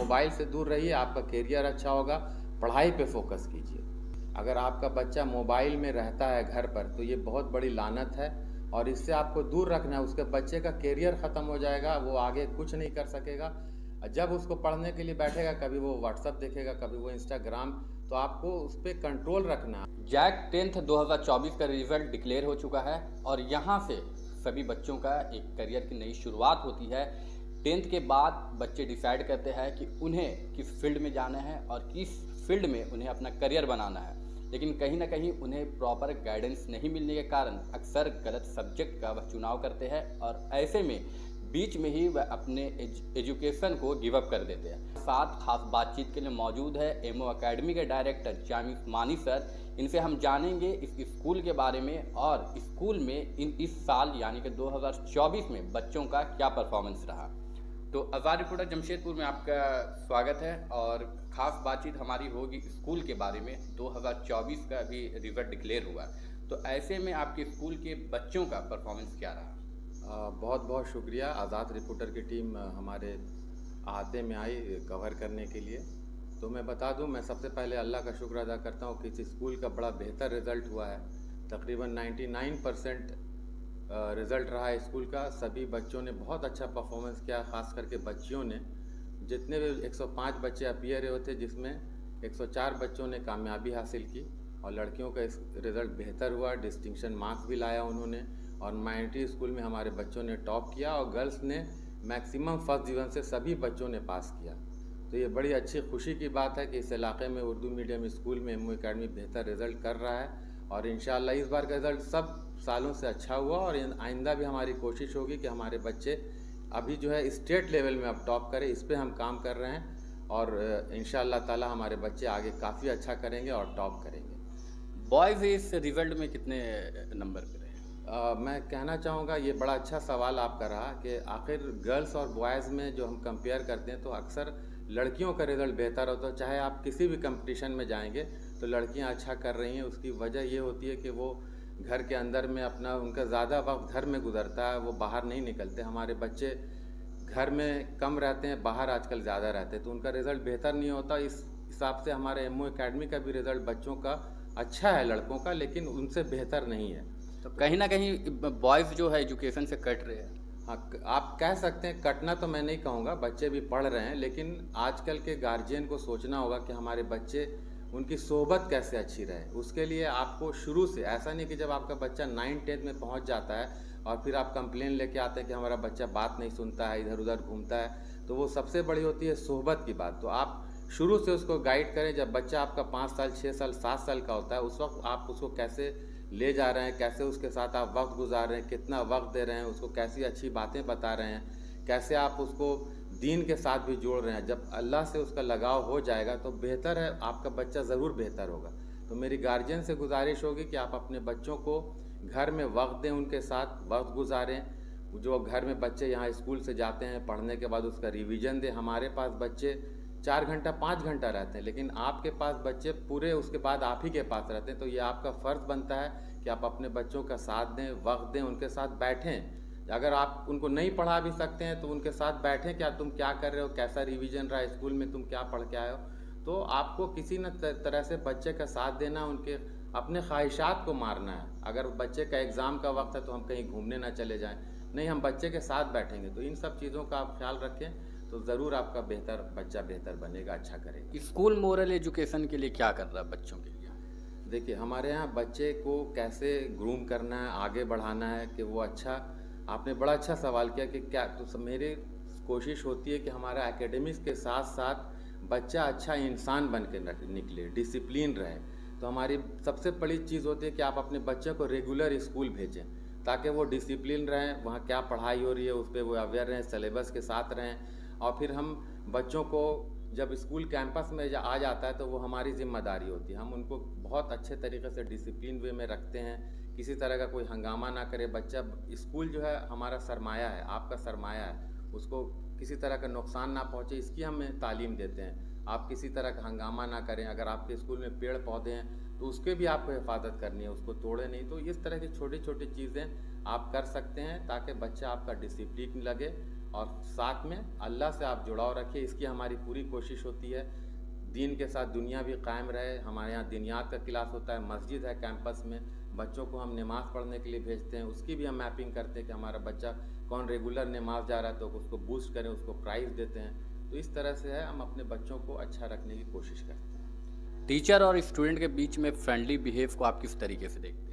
Mobile से दूर रहिए, आपका करियर अच्छा होगा, पढ़ाई पे फोकस कीजिए। अगर आपका बच्चा मोबाइल में रहता है घर पर तो ये बहुत बड़ी लानत है और इससे आपको दूर रखना है। उसके बच्चे का करियर ख़त्म हो जाएगा, वो आगे कुछ नहीं कर सकेगा। जब उसको पढ़ने के लिए बैठेगा, कभी वो व्हाट्सअप देखेगा, कभी वो इंस्टाग्राम, तो आपको उस पर कंट्रोल रखना है। जैक 10th 2024 का रिजल्ट डिक्लेयर हो चुका है और यहाँ से सभी बच्चों का एक करियर की नई शुरुआत होती है। 10th के बाद बच्चे डिसाइड करते हैं कि उन्हें किस फील्ड में जाना है और किस फील्ड में उन्हें अपना करियर बनाना है, लेकिन कहीं ना कहीं उन्हें प्रॉपर गाइडेंस नहीं मिलने के कारण अक्सर गलत सब्जेक्ट का वह चुनाव करते हैं और ऐसे में बीच में ही वह अपने एजुकेशन को गिव अप कर देते हैं। साथ खास बातचीत के लिए मौजूद है एमओ एकेडमी के डायरेक्टर जामी उस्मानी सर। इनसे हम जानेंगे इस स्कूल के बारे में और स्कूल में इस साल यानी कि 2024 में बच्चों का क्या परफॉर्मेंस रहा। तो आज़ाद रिपोर्टर जमशेदपुर में आपका स्वागत है और ख़ास बातचीत हमारी होगी स्कूल के बारे में। 2024 का अभी रिजल्ट डिक्लेयर हुआ, तो ऐसे में आपके स्कूल के बच्चों का परफॉर्मेंस क्या रहा? बहुत बहुत शुक्रिया। आज़ाद रिपोर्टर की टीम हमारे अहाते में आई कवर करने के लिए। तो मैं बता दूं, मैं सबसे पहले अल्लाह का शुक्र अदा करता हूं कि इस स्कूल का बड़ा बेहतर रिज़ल्ट हुआ है। तकरीबन 99% रिज़ल्ट रहा है स्कूल का। सभी बच्चों ने बहुत अच्छा परफॉर्मेंस किया, ख़ास करके बच्चियों ने। जितने भी 105 बच्चे अपीयर हुए थे, जिसमें 104 बच्चों ने कामयाबी हासिल की और लड़कियों का इस रिज़ल्ट बेहतर हुआ। डिस्टिंक्शन मार्क्स भी लाया उन्होंने और माइनॉरिटी स्कूल में हमारे बच्चों ने टॉप किया और गर्ल्स ने मैक्सिमम फर्स्ट डिवीज़न से सभी बच्चों ने पास किया। तो ये बड़ी अच्छी खुशी की बात है कि इस इलाके में उर्दू मीडियम स्कूल में एमओ एकेडमी बेहतर रिज़ल्ट कर रहा है और इंशाअल्लाह इस बार का रिज़ल्ट सब सालों से अच्छा हुआ और आइंदा भी हमारी कोशिश होगी कि हमारे बच्चे अभी जो है स्टेट लेवल में अब टॉप करें। इस पर हम काम कर रहे हैं और इंशाअल्लाह ताला हमारे बच्चे आगे काफ़ी अच्छा करेंगे और टॉप करेंगे। बॉयज़ इस रिजल्ट में कितने नंबर पे रहे? मैं कहना चाहूँगा, ये बड़ा अच्छा सवाल आपका रहा कि आखिर गर्ल्स और बॉयज़ में जो हम कंपेयर करते हैं तो अक्सर लड़कियों का रिज़ल्ट बेहतर होता है। चाहे आप किसी भी कंपटीशन में जाएंगे तो लड़कियां अच्छा कर रही हैं। उसकी वजह ये होती है कि वो घर के अंदर में अपना उनका ज़्यादा वक्त घर में गुजरता है, वो बाहर नहीं निकलते। हमारे बच्चे घर में कम रहते हैं, बाहर आजकल ज़्यादा रहते हैं, तो उनका रिज़ल्ट बेहतर नहीं होता। इस हिसाब से हमारे एमओ एकेडमी का भी रिज़ल्ट बच्चों का अच्छा है लड़कों का, लेकिन उनसे बेहतर नहीं है। तो कहीं ना कहीं बॉयज़ जो है एजुकेशन से कट रहे हैं। हाँ, आप कह सकते हैं, कटना तो मैं नहीं कहूँगा, बच्चे भी पढ़ रहे हैं, लेकिन आजकल के गार्जियन को सोचना होगा कि हमारे बच्चे उनकी सोहबत कैसे अच्छी रहे। उसके लिए आपको शुरू से, ऐसा नहीं कि जब आपका बच्चा 9th-10th में पहुँच जाता है और फिर आप कंप्लेन लेके आते हैं कि हमारा बच्चा बात नहीं सुनता है, इधर उधर घूमता है, तो वो सबसे बड़ी होती है सोहबत की बात। तो आप शुरू से उसको गाइड करें। जब बच्चा आपका 5 साल 6 साल 7 साल का होता है, उस वक्त आप उसको कैसे ले जा रहे हैं, कैसे उसके साथ आप वक्त गुजार रहे हैं, कितना वक्त दे रहे हैं, उसको कैसी अच्छी बातें बता रहे हैं, कैसे आप उसको दीन के साथ भी जोड़ रहे हैं। जब अल्लाह से उसका लगाव हो जाएगा तो बेहतर है, आपका बच्चा ज़रूर बेहतर होगा। तो मेरी गार्जियन से गुजारिश होगी कि आप अपने बच्चों को घर में वक्त दें, उनके साथ वक्त गुजारें। जो घर में बच्चे यहाँ स्कूल से जाते हैं, पढ़ने के बाद उसका रिवीजन दें। हमारे पास बच्चे 4 घंटा 5 घंटा रहते हैं, लेकिन आपके पास बच्चे पूरे उसके बाद आप ही के पास रहते हैं। तो ये आपका फ़र्ज़ बनता है कि आप अपने बच्चों का साथ दें, वक्त दें, उनके साथ बैठें। अगर आप उनको नहीं पढ़ा भी सकते हैं तो उनके साथ बैठें, क्या तुम क्या कर रहे हो, कैसा रिवीजन रहा स्कूल में, तुम क्या पढ़ के आए हो। तो आपको किसी न तरह से बच्चे का साथ देना, उनके अपने ख्वाहिशात को मारना है। अगर बच्चे का एग्ज़ाम का वक्त है तो हम कहीं घूमने ना चले जाएँ, नहीं, हम बच्चे के साथ बैठेंगे। तो इन सब चीज़ों का आप ख्याल रखें तो ज़रूर आपका बच्चा बेहतर बनेगा, अच्छा करेगा। स्कूल मोरल एजुकेशन के लिए क्या कर रहा है बच्चों के लिए? देखिए, हमारे यहाँ बच्चे को कैसे ग्रूम करना है, आगे बढ़ाना है कि वो अच्छा। आपने बड़ा अच्छा सवाल किया कि क्या, तो मेरी कोशिश होती है कि हमारा एकेडमिक्स के साथ साथ बच्चा अच्छा इंसान बन के निकले, डिसिप्लिन रहे। तो हमारी सबसे बड़ी चीज़ होती है कि आप अपने बच्चे को रेगुलर स्कूल भेजें ताकि वो डिसिप्लिन रहें, वहाँ क्या पढ़ाई हो रही है उस पर वो अवेयर रहें, सिलेबस के साथ रहें। और फिर हम बच्चों को जब स्कूल कैंपस में आ जाता है तो वो हमारी ज़िम्मेदारी होती है। हम उनको बहुत अच्छे तरीके से डिसिप्लिन वे में रखते हैं, किसी तरह का कोई हंगामा ना करे। बच्चा, स्कूल जो है हमारा सरमाया है, आपका सरमाया है, उसको किसी तरह का नुकसान ना पहुँचे, इसकी हम तालीम देते हैं। आप किसी तरह का हंगामा ना करें। अगर आपके स्कूल में पेड़ पौधे हैं तो उसके भी आपको हिफाजत करनी है, उसको तोड़े नहीं। तो इस तरह की छोटी छोटी चीज़ें आप कर सकते हैं ताकि बच्चा आपका डिसिप्लिन लगे और साथ में अल्लाह से आप जुड़ाव रखिए, इसकी हमारी पूरी कोशिश होती है। दीन के साथ दुनिया भी कायम रहे। हमारे यहाँ दिनियात का क्लास होता है, मस्जिद है कैंपस में, बच्चों को हम नमाज़ पढ़ने के लिए भेजते हैं, उसकी भी हम मैपिंग करते हैं कि हमारा बच्चा कौन रेगुलर नमाज जा रहा है तो उसको बूस्ट करें, उसको प्राइज़ देते हैं। तो इस तरह से है, हम अपने बच्चों को अच्छा रखने की कोशिश करते हैं। टीचर और स्टूडेंट के बीच में फ्रेंडली बिहेव को आप किस तरीके से देखते हैं?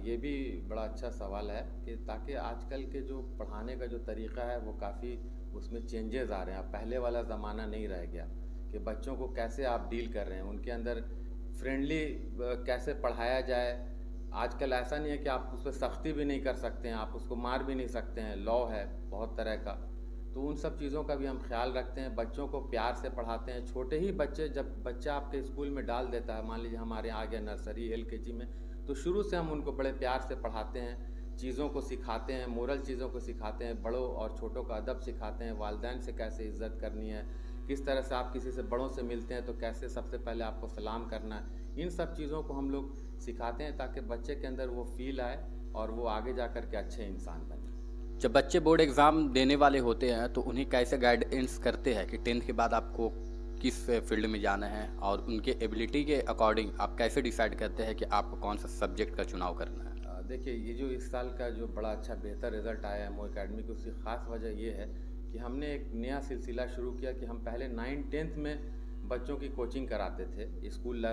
ये भी बड़ा अच्छा सवाल है कि ताकि आजकल के जो पढ़ाने का जो तरीका है वो काफ़ी उसमें चेंजेस आ रहे हैं। अब पहले वाला ज़माना नहीं रह गया कि बच्चों को कैसे आप डील कर रहे हैं, उनके अंदर फ्रेंडली कैसे पढ़ाया जाए। आजकल ऐसा नहीं है कि आप उस पर सख्ती भी नहीं कर सकते हैं, आप उसको मार भी नहीं सकते हैं, लॉ है बहुत तरह का। तो उन सब चीज़ों का भी हम ख्याल रखते हैं, बच्चों को प्यार से पढ़ाते हैं। छोटे ही बच्चे, जब बच्चा आपके स्कूल में डाल देता है, मान लीजिए हमारे यहाँ आ गया नर्सरी LKG में, तो शुरू से हम उनको बड़े प्यार से पढ़ाते हैं, चीज़ों को सिखाते हैं, मोरल चीज़ों को सिखाते हैं, बड़ों और छोटों का अदब सिखाते हैं, वालिदैन से कैसे इज़्ज़त करनी है, किस तरह से आप किसी से बड़ों से मिलते हैं तो कैसे सबसे पहले आपको सलाम करना है। इन सब चीज़ों को हम लोग सिखाते हैं ताकि बच्चे के अंदर वो फील आए और वो आगे जा कर के अच्छे इंसान बने। जब बच्चे बोर्ड एग्ज़ाम देने वाले होते हैं तो उन्हें कैसे गाइडेंस करते हैं कि 10th के बाद आपको किस फील्ड में जाना है, और उनके एबिलिटी के अकॉर्डिंग आप कैसे डिसाइड करते हैं कि आपको कौन सा सब्जेक्ट का चुनाव करना है? देखिए, ये जो इस साल का जो बड़ा अच्छा बेहतर रिज़ल्ट आया है MO एकेडमी की, उसकी ख़ास वजह ये है कि हमने एक नया सिलसिला शुरू किया कि हम पहले 9th-10th में बच्चों की कोचिंग कराते थे स्कूल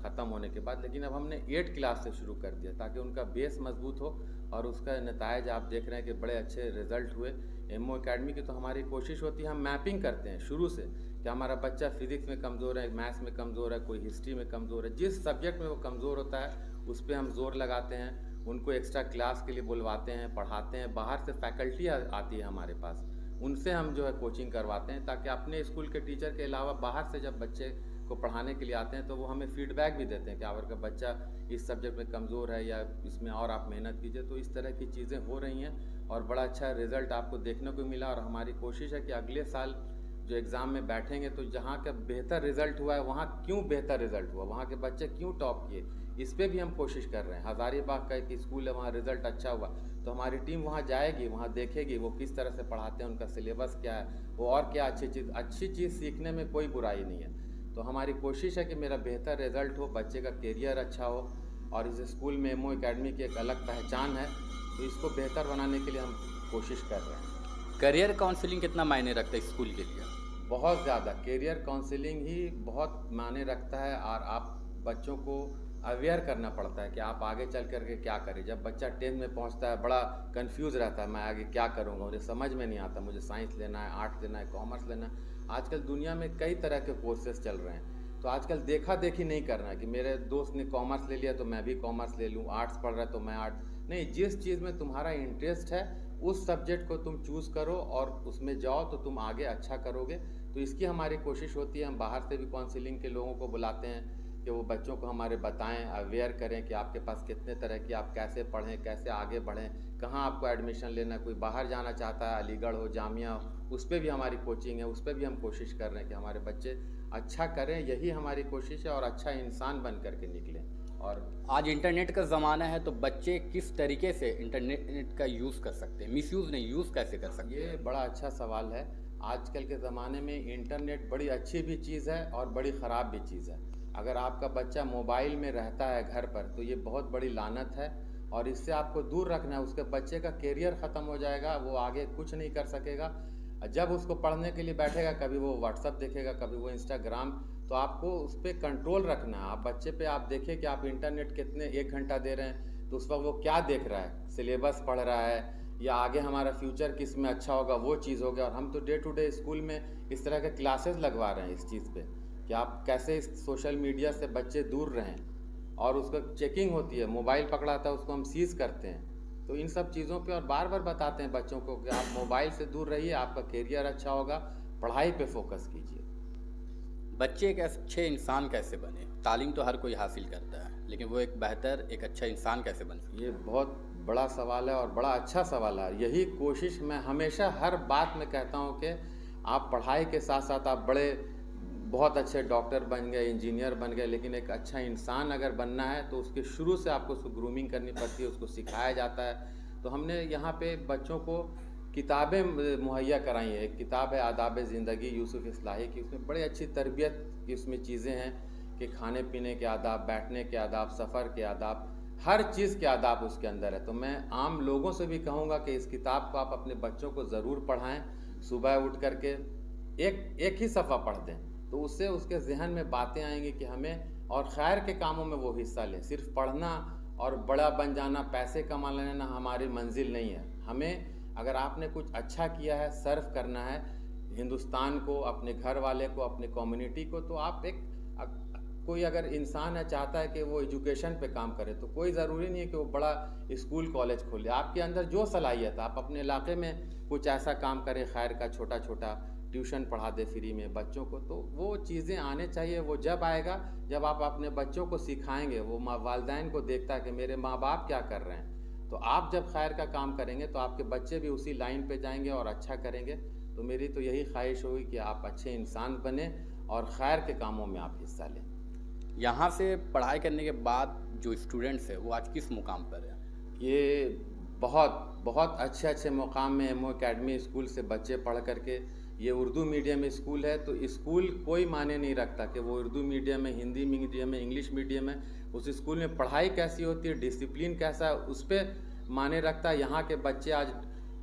ख़त्म होने के बाद, लेकिन अब हमने 8th क्लास से शुरू कर दिया ताकि उनका बेस मजबूत हो और उसका नतायज आप देख रहे हैं कि बड़े अच्छे रिज़ल्ट हुए MO एकेडमी की। तो हमारी कोशिश होती है, हम मैपिंग करते हैं शुरू से कि हमारा बच्चा फिज़िक्स में कमज़ोर है, मैथ्स में कमज़ोर है, कोई हिस्ट्री में कमज़ोर है, जिस सब्जेक्ट में वो कमज़ोर होता है उस पर हम ज़ोर लगाते हैं, उनको एक्स्ट्रा क्लास के लिए बुलवाते हैं, पढ़ाते हैं। बाहर से फैकल्टी आती है हमारे पास, उनसे हम जो है कोचिंग करवाते हैं ताकि अपने स्कूल के टीचर के अलावा बाहर से जब बच्चे को पढ़ाने के लिए आते हैं तो वो हमें फीडबैक भी देते हैं कि आपका बच्चा इस सब्जेक्ट में कमज़ोर है या इसमें और आप मेहनत कीजिए। तो इस तरह की चीज़ें हो रही हैं और बड़ा अच्छा रिज़ल्ट आपको देखने को मिला। और हमारी कोशिश है कि अगले साल जो एग्ज़ाम में बैठेंगे तो जहाँ का बेहतर रिज़ल्ट हुआ है वहाँ क्यों बेहतर रिज़ल्ट हुआ, वहाँ के बच्चे क्यों टॉप किए, इस पर भी हम कोशिश कर रहे हैं। हज़ारीबाग का एक स्कूल है, वहाँ रिज़ल्ट अच्छा हुआ तो हमारी टीम वहाँ जाएगी, वहाँ देखेगी वो किस तरह से पढ़ाते हैं, उनका सिलेबस क्या है, वो और क्या अच्छी चीज़ सीखने में कोई बुराई नहीं है। तो हमारी कोशिश है कि मेरा बेहतर रिज़ल्ट हो, बच्चे का कैरियर अच्छा हो, और इस स्कूल में MO एकेडमी की एक अलग पहचान है, तो इसको बेहतर बनाने के लिए हम कोशिश कर रहे हैं। करियर काउंसलिंग कितना मायने रखता है स्कूल के लिए? बहुत ज़्यादा, करियर काउंसलिंग ही बहुत मायने रखता है और आप बच्चों को अवेयर करना पड़ता है कि आप आगे चल कर के क्या करें। जब बच्चा 10th में पहुंचता है बड़ा कंफ्यूज रहता है, मैं आगे क्या करूंगा, मुझे समझ में नहीं आता, मुझे साइंस लेना है, आर्ट्स लेना है, कॉमर्स लेना है। आजकल दुनिया में कई तरह के कोर्सेज चल रहे हैं, तो आजकल देखा देखी नहीं करना है कि मेरे दोस्त ने कॉमर्स ले लिया तो मैं भी कॉमर्स ले लूँ, आर्ट्स पढ़ रहा है तो मैं आर्ट्स नहीं। जिस चीज़ में तुम्हारा इंटरेस्ट है उस सब्जेक्ट को तुम चूज़ करो और उसमें जाओ तो तुम आगे अच्छा करोगे। तो इसकी हमारी कोशिश होती है। हम बाहर से भी काउंसलिंग के लोगों को बुलाते हैं कि वो बच्चों को हमारे बताएं, अवेयर करें कि आपके पास कितने तरह की, आप कैसे पढ़ें, कैसे आगे बढ़ें, कहाँ आपको एडमिशन लेना है। कोई बाहर जाना चाहता है, अलीगढ़ हो, जामिया हो, उस पर भी हमारी कोचिंग है, उस पर भी हम कोशिश कर रहे हैं कि हमारे बच्चे अच्छा करें। यही हमारी कोशिश है और अच्छा इंसान बन करके निकलें। और आज इंटरनेट का ज़माना है तो बच्चे किस तरीके से इंटरनेट का यूज़ कर सकते हैं, मिसयूज़ नहीं, यूज़ कैसे कर सकते हैं? ये बड़ा अच्छा सवाल है। आजकल के ज़माने में इंटरनेट बड़ी अच्छी भी चीज़ है और बड़ी ख़राब भी चीज़ है। अगर आपका बच्चा मोबाइल में रहता है घर पर तो ये बहुत बड़ी लानत है और इससे आपको दूर रखना है। उसके बच्चे का कैरियर ख़त्म हो जाएगा, वो आगे कुछ नहीं कर सकेगा। जब उसको पढ़ने के लिए बैठेगा, कभी वो व्हाट्सअप देखेगा, कभी वो इंस्टाग्राम, तो आपको उस पर कंट्रोल रखना है। आप बच्चे पे आप देखें कि आप इंटरनेट कितने 1 घंटा दे रहे हैं, तो उस वक्त वो क्या देख रहा है, सिलेबस पढ़ रहा है या आगे हमारा फ्यूचर किस में अच्छा होगा, वो चीज़ हो गया। और हम तो डे टू डे स्कूल में इस तरह के क्लासेस लगवा रहे हैं इस चीज़ पे कि आप कैसे इस सोशल मीडिया से बच्चे दूर रहें, और उसका चेकिंग होती है, मोबाइल पकड़ाता है उसको हम सीज़ करते हैं। तो इन सब चीज़ों पे और बार बार बताते हैं बच्चों को कि आप मोबाइल से दूर रहिए, आपका कैरियर अच्छा होगा, पढ़ाई पे फोकस कीजिए। बच्चे एक अच्छे इंसान कैसे बने? तालीम तो हर कोई हासिल करता है, लेकिन वो एक बेहतर, एक अच्छा इंसान कैसे बन सकता है? ये बहुत बड़ा सवाल है और बड़ा अच्छा सवाल है। यही कोशिश मैं हमेशा हर बात में कहता हूँ कि आप पढ़ाई के साथ साथ आप बहुत अच्छे डॉक्टर बन गए, इंजीनियर बन गए, लेकिन एक अच्छा इंसान अगर बनना है तो उसके शुरू से आपको उसको ग्रूमिंग करनी पड़ती है, उसको सिखाया जाता है। तो हमने यहाँ पे बच्चों को किताबें मुहैया कराई हैं। एक किताब है आदाब ज़िंदगी यूसुफ़ इस्लाही की, उसमें बड़ी अच्छी तरबियत की उसमें चीज़ें हैं कि खाने पीने के आदाब, बैठने के आदाब, सफ़र के आदाब, हर चीज़ के आदाब उसके अंदर है। तो मैं आम लोगों से भी कहूँगा कि इस किताब को आप अपने बच्चों को ज़रूर पढ़ाएँ। सुबह उठ कर के एक ही सफ़ा पढ़ दें, तो उससे उसके ज़हन में बातें आएँगी कि हमें और खैर के कामों में वो हिस्सा लें। सिर्फ़ पढ़ना और बड़ा बन जाना, पैसे कमा लेना हमारी मंज़िल नहीं है। हमें अगर आपने कुछ अच्छा किया है, सर्व करना है हिंदुस्तान को, अपने घर वाले को, अपने कम्युनिटी को, तो आप कोई अगर इंसान है चाहता है कि वो एजुकेशन पे काम करे, तो कोई ज़रूरी नहीं है कि वो बड़ा स्कूल कॉलेज खोले। आपके अंदर जो सलाहियत है, आप अपने इलाके में कुछ ऐसा काम करें खैर का, छोटा छोटा ट्यूशन पढ़ा दे फ्री में बच्चों को, तो वो चीज़ें आने चाहिए। वो जब आएगा जब आप अपने बच्चों को सिखाएंगे। वो वालिदैन को देखता है कि मेरे माँ बाप क्या कर रहे हैं, तो आप जब खैर का काम करेंगे तो आपके बच्चे भी उसी लाइन पे जाएंगे और अच्छा करेंगे। तो मेरी तो यही ख्वाहिश होगी कि आप अच्छे इंसान बने और खैर के कामों में आप हिस्सा लें। यहाँ से पढ़ाई करने के बाद जो स्टूडेंट्स है वो आज किस मुकाम पर है? ये बहुत बहुत अच्छे अच्छे मुकाम में एमओ एकेडमी स्कूल से बच्चे पढ़ करके, ये उर्दू मीडियम स्कूल है, तो स्कूल कोई माने नहीं रखता कि वो उर्दू मीडियम है, हिंदी मीडियम है, इंग्लिश मीडियम है। उस स्कूल में पढ़ाई कैसी होती है, डिसिप्लिन कैसा है, उस पर माने रखता है। यहाँ के बच्चे आज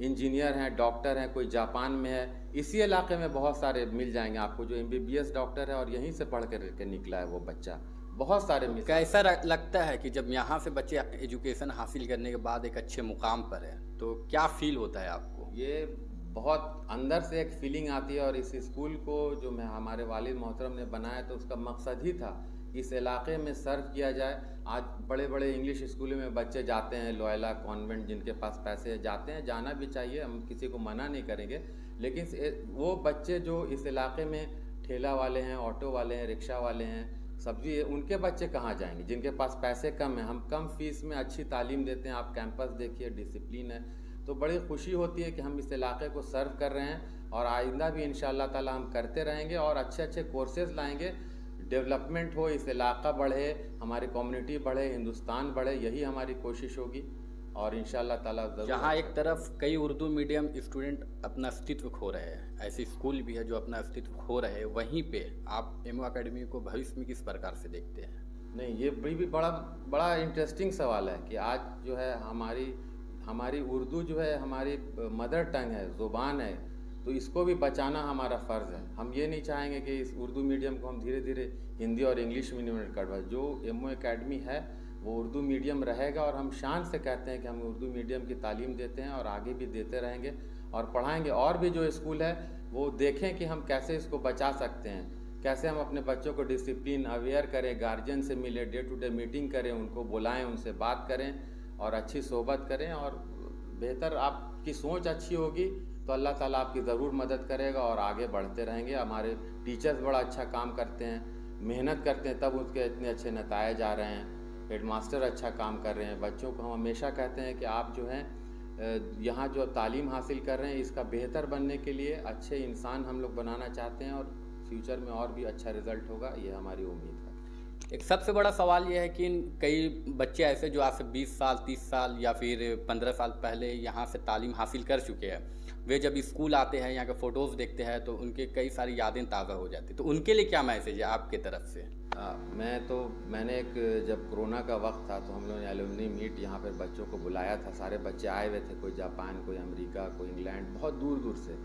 इंजीनियर हैं, डॉक्टर हैं, कोई जापान में है। इसी इलाके में बहुत सारे मिल जाएंगे आपको जो MBBS डॉक्टर है और यहीं से पढ़ कर निकला है वो बच्चा, बहुत सारे मिल। कैसा लगता है कि जब यहाँ से बच्चे एजुकेशन हासिल करने के बाद एक अच्छे मुकाम पर है, तो क्या फील होता है आपको? ये बहुत अंदर से एक फीलिंग आती है। और इस स्कूल को जो हमारे वालिद मोहतरम ने बनाया, तो उसका मकसद ही था इस इलाके में सर्व किया जाए। आज बड़े बड़े इंग्लिश स्कूलों में बच्चे जाते हैं, लोयला कॉन्वेंट, जिनके पास पैसे जाते हैं, जाना भी चाहिए, हम किसी को मना नहीं करेंगे। लेकिन वो बच्चे जो इस इलाके में ठेला वाले हैं, ऑटो वाले हैं, रिक्शा वाले हैं, सब्जी, उनके बच्चे कहाँ जाएंगे जिनके पास पैसे कम हैं? हम कम फीस में अच्छी तालीम देते हैं। आप कैंपस देखिए, डिसिप्लिन है, तो बड़ी खुशी होती है कि हम इस इलाके को सर्व कर रहे हैं और आइंदा भी इंशाअल्लाह ताला हम करते रहेंगे और अच्छे अच्छे कोर्सेज लाएंगे। डेवलपमेंट हो, इस इलाका बढ़े, हमारी कम्युनिटी बढ़े, हिंदुस्तान बढ़े, यही हमारी कोशिश होगी और इंशाअल्लाह ताला ज़रूर। जहाँ एक तरफ कई उर्दू मीडियम स्टूडेंट अपना अस्तित्व खो रहे हैं, ऐसे स्कूल भी है जो अपना अस्तित्व खो रहे हैं, वहीं पे आप एमओ एकेडमी को भविष्य में किस प्रकार से देखते हैं? नहीं, ये भी बड़ा इंटरेस्टिंग सवाल है कि आज जो है हमारी उर्दू जो है हमारी मदर टंग है, ज़ुबान है, तो इसको भी बचाना हमारा फ़र्ज़ है। हम ये नहीं चाहेंगे कि इस उर्दू मीडियम को हम धीरे धीरे हिंदी और इंग्लिश मीडियम में कन्वर्ट। जो एमओ एकेडमी है वो उर्दू मीडियम रहेगा और हम शान से कहते हैं कि हम उर्दू मीडियम की तालीम देते हैं और आगे भी देते रहेंगे और पढ़ाएंगे। और भी जो स्कूल है वो देखें कि हम कैसे इसको बचा सकते हैं, कैसे हम अपने बच्चों को डिसिप्लिन अवेयर करें, गार्जियन से मिले, डे टू डे मीटिंग करें, उनको बुलाएं, उनसे बात करें और अच्छी सोहबत करें। और बेहतर आपकी सोच अच्छी होगी तो अल्लाह ताला आपकी ज़रूर मदद करेगा और आगे बढ़ते रहेंगे। हमारे टीचर्स बड़ा अच्छा काम करते हैं, मेहनत करते हैं, तब उसके इतने अच्छे नतायज आ रहे हैं। हेडमास्टर अच्छा काम कर रहे हैं। बच्चों को हम हमेशा कहते हैं कि आप जो हैं यहाँ जो तालीम हासिल कर रहे हैं, इसका बेहतर बनने के लिए अच्छे इंसान हम लोग बनाना चाहते हैं और फ्यूचर में और भी अच्छा रिज़ल्ट होगा, ये हमारी उम्मीद है। एक सबसे बड़ा सवाल यह है कि कई बच्चे ऐसे जो आज से 20 साल 30 साल या फिर 15 साल पहले यहाँ से तालीम हासिल कर चुके हैं, वे जब स्कूल आते हैं, यहाँ के फ़ोटोज़ देखते हैं तो उनके कई सारी यादें ताज़ा हो जाती, तो उनके लिए क्या मैसेज है आपके तरफ से? मैंने जब कोरोना का वक्त था तो हम लोगों ने एलुमनी मीट यहाँ पर बच्चों को बुलाया था। सारे बच्चे आए हुए थे, कोई जापान, कोई अमेरिका, कोई इंग्लैंड, बहुत दूर दूर से।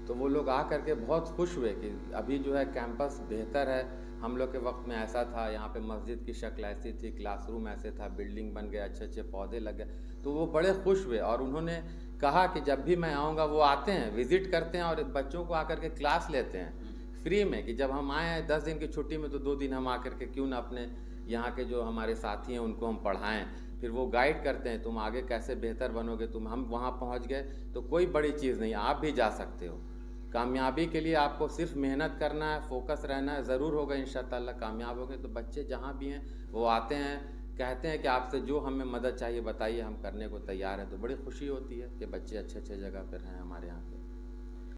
तो वो लोग आ करके बहुत खुश हुए कि अभी जो है कैंपस बेहतर है। हम लोग के वक्त में ऐसा था, यहाँ पे मस्जिद की शक्ल ऐसी थी, क्लासरूम ऐसे था, बिल्डिंग बन गए, अच्छे अच्छे पौधे लग गए। तो वो बड़े खुश हुए और उन्होंने कहा कि जब भी मैं आऊँगा, वो आते हैं, विज़िट करते हैं और बच्चों को आकर के क्लास लेते हैं फ्री में, कि जब हम आए हैं 10 दिन की छुट्टी में तो 2 दिन हम आकर के क्यों ना अपने यहाँ के जो हमारे साथी हैं उनको हम पढ़ाएँ। फिर वो गाइड करते हैं, तुम आगे कैसे बेहतर बनोगे, हम वहाँ पहुँच गए तो कोई बड़ी चीज़ नहीं, आप भी जा सकते हो। कामयाबी के लिए आपको सिर्फ मेहनत करना है, फोकस रहना है, ज़रूर होगा इंशाअल्लाह कामयाब होंगे। तो बच्चे जहाँ भी हैं वो आते हैं, कहते हैं कि आपसे जो हमें मदद चाहिए बताइए, हम करने को तैयार हैं। तो बड़ी खुशी होती है कि बच्चे अच्छे अच्छे जगह पर हैं हमारे यहाँ पे।